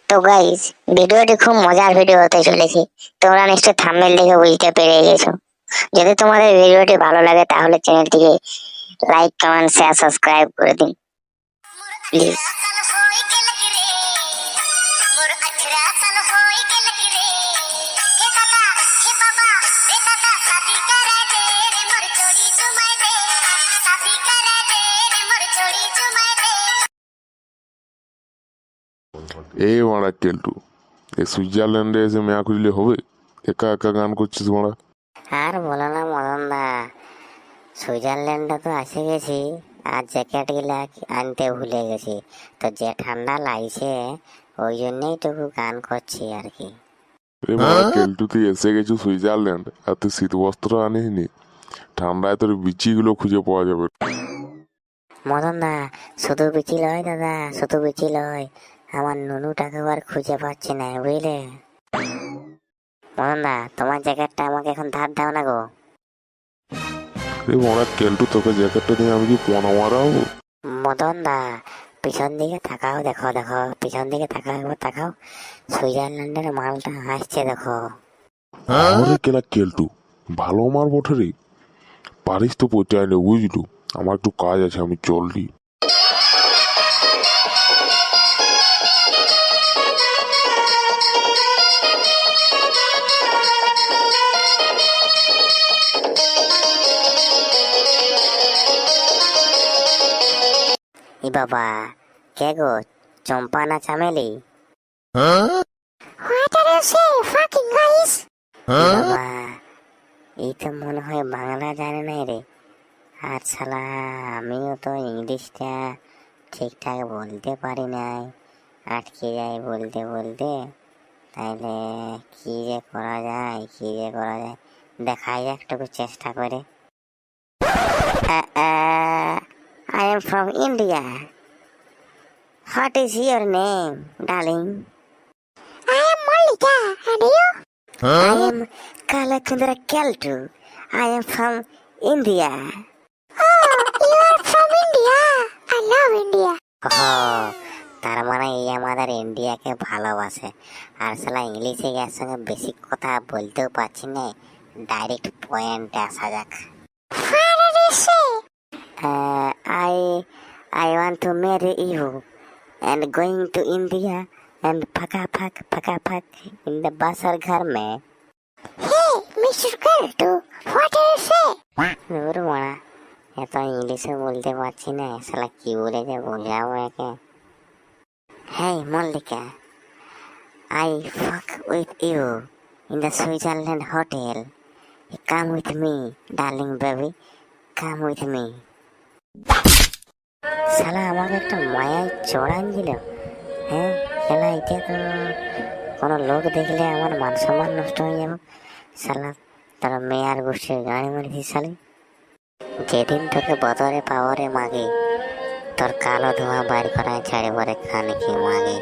তো গাইস, ভিডিওটি খুব মজার ভিডিও হতে চলেছে। তোমরা নিশ্চয়ই থাম্বনেল দেখে বুঝতে পেরে গেছো। যদি তোমাদের ভিডিওটি ভালো লাগে তাহলে চ্যানেলটিকে লাইক, কমেন্ট, শেয়ার, সাবস্ক্রাইব করে দিন প্লিজ। এই মারা কেলটু, এই সুইজারল্যান্ডে এসে মেয়া খুঁজলে হবে? একা একা গান করছিস মারা। আর বলো না মদন দা, সুইজারল্যান্ডে তো এসে গেছি, আর জ্যাকেট গুলা আনতে ভুলে গেছি। তো যে ঠান্ডা লাগছে ওই জন্যই টুকু গান করছি আর কি। এই মারা কেলটু, তুই এসে গেছিস সুইজারল্যান্ড আর তুই শীত বস্ত্র আনিসনি? ঠান্ডায় তোর বিচিগুলো খুঁজে পাওয়া যাবে। মদন দা, শুধু বিচি লয় দাদা, শুধু বিচি লয়, আমার নুনুটাকে আর খুঁজে পাচ্ছি না বুঝলে। মদন দা, তোমার জ্যাকেটটা আমাকে এখন ধার দাও না গো। এই মারা কেলটু, তোকে জ্যাকেটটা নিয়ে আমি কি পোনা মারা হবো? মদন দা, পিছন দিকে তাকাও, দেখো দেখো পিছন দিকে তাকাও, একবার তাকাও, সুইজারল্যান্ডের মালটা আসছে দেখো। আরে কেলা কেলটু, ভালো মার বটে রে। পারিস তো পৌঁছায় নে, বুঝলু? আমার একটু কাজ আছে, আমি চললি। ই বাবা, কে গো, চম্পা না চামেলি? বাবা, এই তো মনে হয় বাংলা জানে না রে। আর শালা, আমিও তো ইংলিশটা ঠিকঠাক বলতে পারি নাই, আটকে যাই বলতে বলতে। তাইলে কি যে করা যায়, কি যে করা যায়, দেখাই যাক একটু চেষ্টা করে। I am from India. What is your name, darling? I am Malika, and you? I am Kalakundra Keltu. I am from India. Oh, you are from India. I love India. Oh, তার মানে এই আমাদের ইন্ডিয়াকে ভালোবাসে। আর শালা ইংলিশে এর সঙ্গে বেশি কথা বলতেও পারছি না, ডাইরেক্ট পয়েন্টে আসা যাক। I want to marry you and going to India and phaka in the basar ghar mein. Hey, Mr. Keltu, what do you say? দূর মারা, এত ইংলিশে বলতে পারছি না, শালা কি বলে যে বোঝাবো একে। Hey Malika, I fuck with you in the Switzerland hotel. Come with me, darling baby. Come with me. শালা আমাকে একটা মায়ায় চড়ান দিল। হ্যাঁ শালা, এটা তো কোনো লোক দেখলে আমার মান সম্মান নষ্ট হয়ে যাবে। শালা, তোর মেয়ার গোষ্ঠীর গাড়ি মারিছিস শালি। যেদিন তোকে বদরে পাওয়ারে মাগে, তোর কালো ধোঁয়া বাইর করায় ছাড়ে পরে খানিকি মাগে।